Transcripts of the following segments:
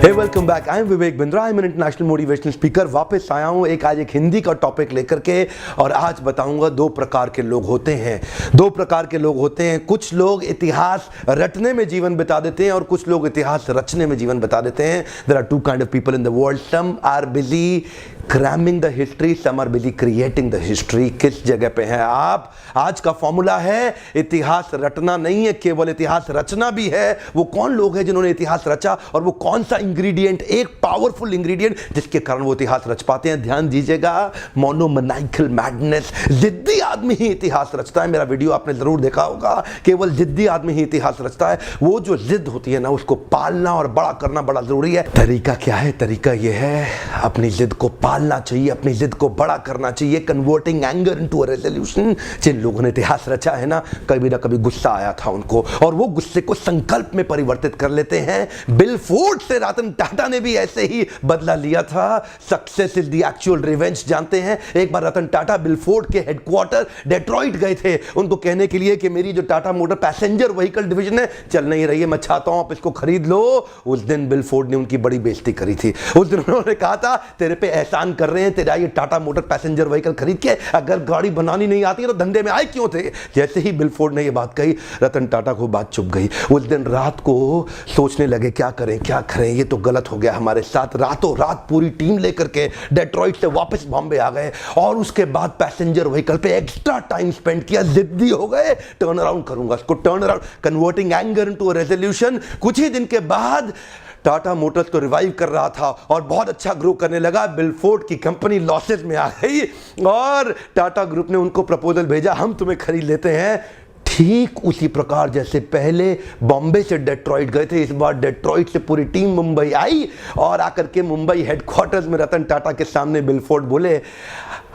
Hey welcome back. I am Vivek Bindra. I am an international motivational speaker. वापस आया हूं आज एक हिंदी का टॉपिक लेकर के, और आज बताऊंगा दो प्रकार के लोग होते हैं। दो प्रकार के लोग होते हैं। कुछ लोग इतिहास रटने में जीवन बिता देते हैं और कुछ लोग इतिहास रचने में जीवन बिता देते हैं। There are two kind of people in the world. Some are busy cramming the history, some are busy creating the history. किस जगह पे हैं आप? आज का फॉर्मूला है इतिहास रटना नहीं है, केवल इतिहास रचना भी है। वो कौन लोग हैं जिन्होंने इतिहास रचा, और वो कौन सा इंग्रेडिएंट, एक पावरफुल इंग्रेडिएंट जिसके कारण वो इतिहास रच पाते हैं? ध्यान दीजिएगा, मोनोमैनिकल मैडनेस। जिद्दी आदमी ही इतिहास रचता है। मेरा वीडियो आपने जरूर देखा होगा। केवल जिद्दी आदमी ही इतिहास रचता है। वो जो जिद होती है ना, उसको पालना और बड़ा करना बड़ा जरूरी है। तरीका क्या है? तरीका ये है, अपनी जिद को पालना चाहिए, अपनी जिद को बड़ा करना चाहिए। Converting anger into a resolution. जिन लोगों ने इतिहास रचा है ना, कभी ना कभी गुस्सा आया था उनको, और वो गुस्से को संकल्प में परिवर्तित कर लेते हैं। बिल फोर्ड से रतन टाटा ने भी ऐसे ही बदला लिया था। Success is the actual revenge. जानते हैं, एक बार रतन टाटा बिल फोर्ड के हेडक्वार्टर डेट्रॉइट गए थे उनको कहने के लिए कि मेरी जो Tata motor passenger vehicle division है चल नहीं रही है, मैं चाहता हूं आप इसको खरीद लो। उस दिन बिल फोर्ड ने उनकी बड़ी बेइज्जती करी थी। उस दिन उन्होंने कहा था, तेरे पे एहसान कर रहे हैं, तेरा ये टाटा मोटर पैसेंजर व्हीकल खरीद के, अगर गाड़ी बनानी नहीं आती है तो धंधे में आए क्यों थे? जैसे ही बिल फोर्ड ने ये बात कही, रतन टाटा को बात चुप गई। उस दिन रात को सोचने लगे, क्या करें क्या करें, ये तो गलत हो गया हमारे साथ। रातों रात पूरी टीम लेकर के डेट्रॉइट से वापस बॉम्बे आ गए, और उसके बाद पैसेंजर व्हीकल पे एक्स्ट्रा टाइम स्पेंड किया। जिद्दी हो गए, टर्न अराउंड करूंगा इसको, turn around, converting anger into a resolution. कुछ ही दिन के बाद टाटा मोटर्स तो रिवाइव कर रहा था और बहुत अच्छा ग्रो करने लगा। बिल फोर्ड की कंपनी लॉसेस में आ गई, और टाटा ग्रुप ने उनको प्रपोजल भेजा, हम तुम्हें खरीद लेते हैं। ठीक उसी प्रकार जैसे पहले बॉम्बे से डेट्रॉइट गए थे, इस बार डेट्रॉइट से पूरी टीम मुंबई आई, और आकर के मुंबई हेडक्वार्टर्स में रतन टाटा के सामने बिल फोर्ड बोले,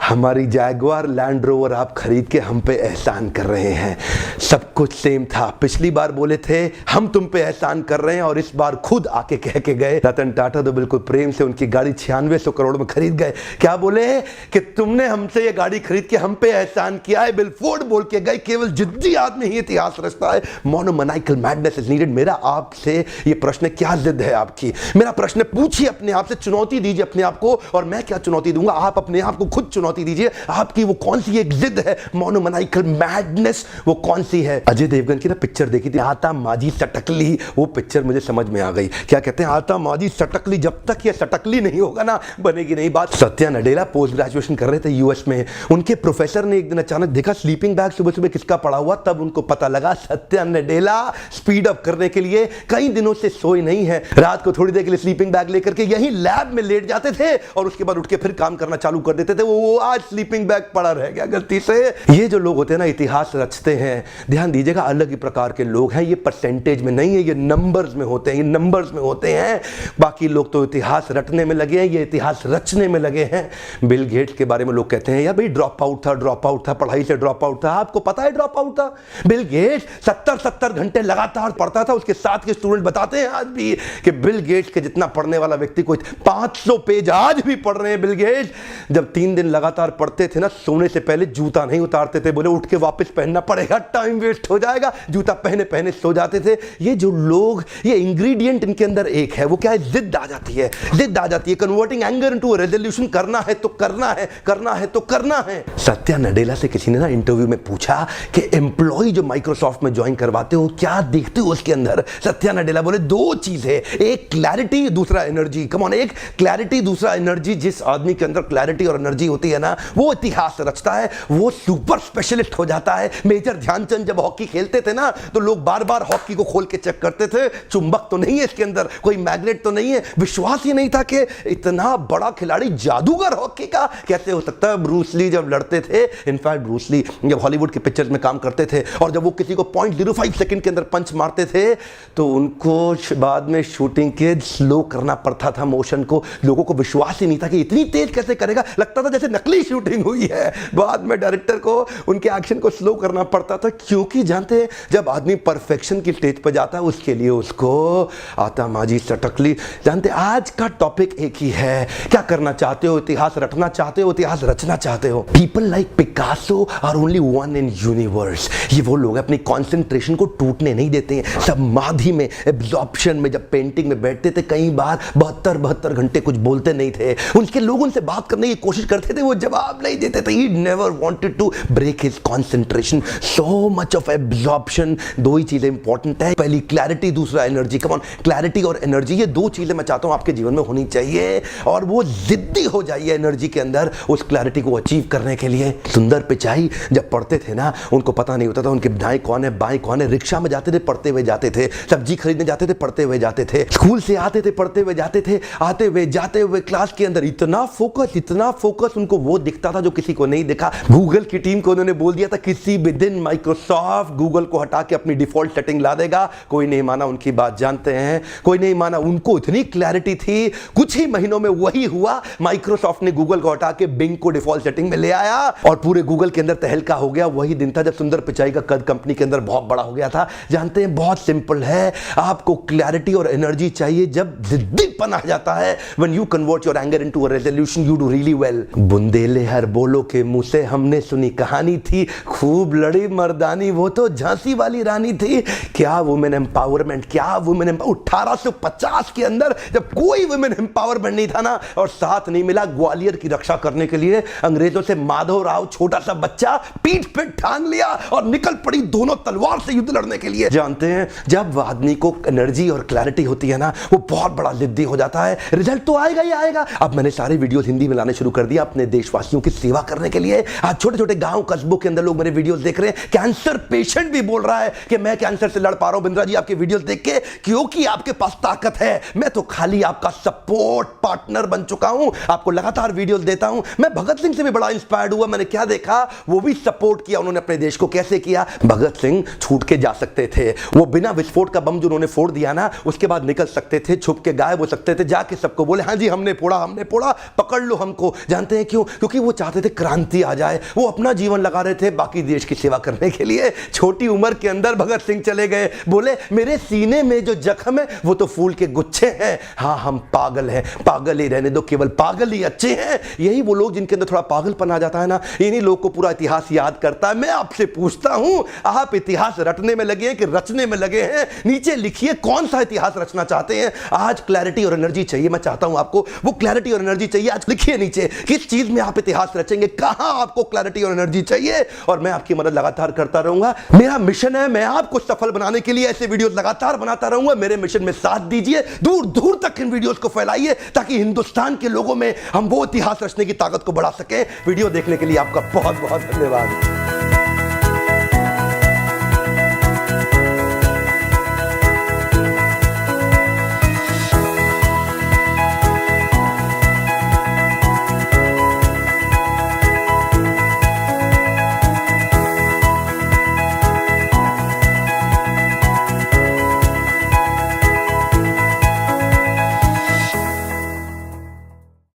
हमारी जैगुआर लैंड रोवर आप खरीद के हम पे एहसान कर रहे हैं। सब कुछ सेम था। पिछली बार बोले थे हम तुम पे एहसान कर रहे हैं, और इस बार खुद आके कह के गए। रतन टाटा तो बिल्कुल प्रेम से उनकी गाड़ी 9600 करोड़ में खरीद गए। क्या बोले कि तुमने हमसे ये गाड़ी खरीद के हम पे एहसान किया है। बिल फोर्ड बोल के गए, केवल जिद्दी आदमी ही इतिहास रचता है। मोनोमैनिकल मैडनेस इज नीडेड। मेरा आपसे ये प्रश्न, क्या जिद है आपकी? मेरा प्रश्न पूछिए अपने आप से, चुनौती दीजिए अपने आप को, और मैं क्या चुनौती दूंगा, आप अपने आप को खुद चुनौती दीजिए। आपकी वो कौन सी एक जिद है, मोनोमैनिकल मैडनेस, वो कौन सी है? अजय देवगन की ना पिक्चर देखी थी, आता माजी सटकली। वो पिक्चर मुझे समझ में आ गई। क्या कहते हैं, आता माजी सटकली, जब तक ये सटकली नहीं होगा ना, बनेगी नहीं बात। सत्या नडेला पोस्ट ग्रेजुएशन कर रहे थे यूएस में। उनके प्रोफेसर ने एक दिन अचानक देखा स्लीपिंग बैग सुबह सुबह किसका पड़ा हुआ, तब उनको पता लगा सत्या नडेला स्पीड अप करने के लिए कई दिनों से सोए नहीं है। रात को थोड़ी देर के लिए स्लीपिंग बैग लेकर के यही लैब में लेट जाते थे, और उसके बाद उठ के फिर काम करना चालू कर देते थे। वो आज स्लीपिंग बैग पड़ा रह गया गलती से। ये जो लोग होते हैं ना, इतिहास रचते हैं, ध्यान दीजिएगा, अलग ही प्रकार के लोग हैं। ये परसेंटेज में नहीं है, ये नंबर्स में होते हैं, ये नंबर्स में होते हैं। बाकी लोग तो इतिहास रटने में लगे हैं, ये इतिहास रचने में लगे हैं। बिल गेट्स के बारे में लोग कहते हैं, यार भाई ड्रॉप आउट था, पढ़ाई से ड्रॉप आउट था। आपको पता है ड्रॉप आउट था? बिल गेट्स 70 घंटे लगातार पढ़ता था। उसके साथ के स्टूडेंट बताते हैं आज भी कि बिल गेट्स के जितना पढ़ने वाला व्यक्ति कोई 500 पेज आज भी पढ़ रहे हैं बिल गेट्स। जब 3 दिन लगातार पढ़ते थे ना, सोने से पहले जूता नहीं उतारते थे, बोले उठ के वापस पहनना पड़ेगा, टाइम वेस्ट हो जाएगा। जूता पहने पहने सो जाते थे। ये जो लोग, ये इंग्रेडिएंट इनके अंदर एक है, वो क्या है? जिद आ जाती है, जिद आ जाती है। Converting anger into a resolution. करना है तो करना है, करना है तो करना है। सत्या नडेला से किसी ने ना इंटरव्यू में पूछा कि एम्प्लॉय जो माइक्रोसॉफ्ट में ज्वाइन करवाते हो, क्या देखते हो उसके अंदर? सत्या नडेला बोले, दो चीज है, एक क्लैरिटी, दूसरा एनर्जी। कम ऑन, एक क्लैरिटी, दूसरा एनर्जी। जिस आदमी के अंदर क्लैरिटी और एनर्जी होती है ना, वो इतिहास रचता है, वो सुपर स्पेशलिस्ट हो जाता है। मेजर ध्यानचंद जब हॉकी खेलते थे ना, तो लोग बार बार हॉकी को खोल के चेक करते थे, चुंबक तो नहीं है इसके अंदर, कोई मैग्नेट तो नहीं है। विश्वास ही नहीं था कि इतना बड़ा खिलाड़ी, जादूगर हॉकी का कैसे हो सकता है। ब्रूस ली जब लड़ते थे, इनफैक्ट ब्रूस ली जब हॉलीवुड के पिक्चर्स में काम करते थे, और जब वो किसी को 0.05 सेकंड के अंदर पंच मारते थे, तो उनको बाद में शूटिंग के स्लो करना पड़ता था मोशन को। लोगों को विश्वास ही नहीं था कि इतनी तेज कैसे करेगा। लगता था जैसे नकली शूटिंग हुई है। बाद में डायरेक्टर को उनके एक्शन को स्लो करना पड़ता था, क्योंकि जानते हैं जब आदमी परफेक्शन की स्टेज पर जाता है उसके लिए उसको आता माजी सटकली। जानते आज का टॉपिक एक ही है, क्या करना चाहते हो, इतिहास रटना चाहते हो, इतिहास रचना चाहते हो। People like Picasso are only one in universe. ये वो लोग अपनी कॉन्सेंट्रेशन को टूटने नहीं देते हैं। समाधि में, एब्जॉर्प्शन में जब पेंटिंग में बैठते थे कई बार 72 घंटे कुछ बोलते नहीं थे। उनके लोग उनसे बात करने की कोशिश करते थे, वो जवाब नहीं देते थे। He never wanted to break his concentration. So much of absorption. दो ही चीजें इंपॉर्टेंट है, पहली क्लैरिटी, दूसरा एनर्जी। कम ऑन, क्लैरिटी और एनर्जी, ये दो चीजें मैं चाहता हूं आपके जीवन में होनी चाहिए, और वो जिद्दी हो जाइए एनर्जी के अंदर उस क्लैरिटी को अचीव करने के लिए। सुंदर पिचाई जब पढ़ते थे ना, उनको पता नहीं होता था उनके दाएं कौन है बाएं कौन है। रिक्शा में जाते थे पढ़ते हुए जाते थे, सब्जी खरीदने जाते थे पढ़ते हुए जाते थे, स्कूल से आते थे पढ़ते हुए जाते थे, आते हुए जाते हुए क्लास के अंदर इतना फोकस उनको वो दिखता था जो किसी को नहीं दिखा। गूगल की टीम को उन्होंने बोल दिया था किसी भी दिन माइक्रोसॉफ्ट गूगल को हटा के अपनी डिफॉल्ट सेटिंग ला देगा। कोई नहीं माना उनकी बात, जानते हैं कोई नहीं माना। उनको इतनी क्लैरिटी थी, कुछ ही महीनों में वही हुआ। माइक्रोसॉफ्ट ने गूगल को हटा के बिंग को डिफॉल्ट सेटिंग में ले आया और पूरे गूगल के अंदर तहलका हो गया। वही दिन था जब सुंदर पिचाई का कद कंपनी के अंदर बहुत बड़ा हो गया था। जानते हैं बहुत सिंपल है, आपको क्लैरिटी और एनर्जी चाहिए जब जिद्दीपन आ जाता है। When you convert your anger into a resolution you do really well. बुंदेले हर बोलो के मुंह से हमने सुनी कहानी थी, खूब लड़ी मर्दानी वो तो झांसी वाली रानी थी। क्या वुमेन एम्पावरमेंट, क्या वुमेन 1850 के अंदर जब कोई वुमेन एम्पावरमेंट नहीं था ना, और साथ नहीं मिला ग्वालियर की रक्षा करने के लिए अंग्रेजों से माधव राव छोटा सा बच्चा पीठ पे ठान लिया और निकल पड़ी दोनों तलवार से युद्ध लड़ने के लिए। जानते हैं जब आदमी को एनर्जी और क्लैरिटी होती है ना, वो बहुत बड़ा जिद्दी हो जाता है। रिजल्ट तो आएगा ही आएगा। अब मैंने सारे वीडियोस हिंदी में लाने शुरू कर दिया अपने देशवासियों की सेवा करने के लिए। आज छोटे छोटे गांव कस्बों के अंदर लोग मेरे वीडियोस देख रहे हैं। कैंसर पेशेंट भी बोल रहा है कि मैं कैंसर से लड़ पा रहा हूं बिंद्रा जी आपके वीडियोस देख के, क्योंकि आपके पास ताकत है। मैं तो खाली आपका सपोर्ट पार्टनर बन चुका हूं, आपको लगातार वीडियोस देता हूं। मैं भगत सिंह से भी बड़ा इंस्पायर्ड हुआ। मैंने क्या देखा, वो भी सपोर्ट किया उन्होंने अपने देश को। कैसे किया? भगत सिंह छूट के जा सकते थे, वो बिना विस्फोट का बम जो उन्होंने फोड़ दिया ना, उसके बाद निकल सकते थे, छुप के गायब हो सकते थे, जाके सबको बोले हाँ जी हमने फोड़ा, पकड़ लो हमको। जानते हैं क्यों? क्योंकि वो चाहते थे क्रांति आ जाए। वो अपना जीवन लगा रहे थे बाकी देश की सेवा करने के लिए। छोटी उम्र के अंदर भगत सिंह चले गए, बोले मेरे सीने में जो जख्म है वो तो फूल के गुच्छे हैं। हाँ हम पागल हैं, पागल ही रहने दो, केवल पागल ही अच्छे हैं। यही वो लोग जिनके अंदर थोड़ा पागलपन आ जाता है ना, इन्हीं लोग को पूरा इतिहास याद करता है। मैं आपसे पूछता हूं, आप इतिहास रटने में लगे हैं कि रचने में लगे हैं? नीचे लिखिए कौन सा इतिहास रचना चाहते हैं। आज क्लैरिटी और एनर्जी चाहिए, मैं चाहता हूं आपको वो क्लैरिटी और एनर्जी चाहिए। आज लिखिए नीचे किस चीज में आप इतिहास रचेंगे, कहां आपको क्लैरिटी और एनर्जी चाहिए, और मैं आपकी मदद लगातार करता रहूंगा। मेरा मिशन है, मैं आपको सफल बनाने के लिए ऐसे वीडियोस लगातार बनाता रहूंगा। मेरे मिशन में साथ दीजिए, दूर दूर तक इन वीडियोस को फैलाइए ताकि हिंदुस्तान के लोगों में हम वो इतिहास रचने की ताकत को बढ़ा सके। वीडियो देखने के लिए आपका बहुत बहुत धन्यवाद।